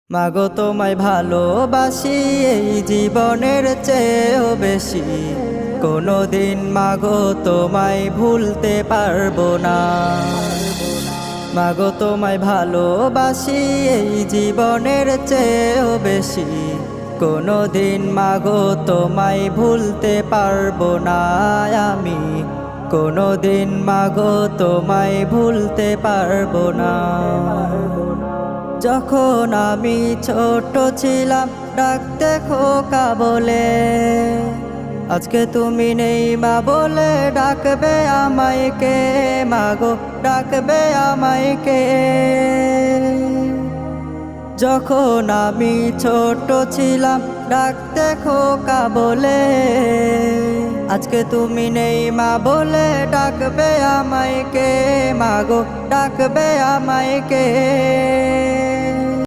মাগো তোমায় ভালোবাসি এই জীবনের চেয়েও বেশি, কোনোদিন মাগো তোমায় ভুলতে পারবো না। মাগো তোমায় ভালোবাসি এই জীবনের চেয়েও বেশি, কোনোদিন মাগো তোমায় ভুলতে পারবো না আমি, কোনোদিন মাগো তোমায় ভুলতে পারবো না। যখন আমি ছোট ছিলাম ডাকতে খোকা বলে, আজকে তুমি নেই মা বলে ডাকবে আমায় কে, মাগো ডাকবে আমায় কে। যখন আমি ছোট ছিলাম ডাকতে খোকা বলে, আজকে তুমি নেই মা বলে ডাকবে আমায় কে, মাগো ডাকবে আমায় কে।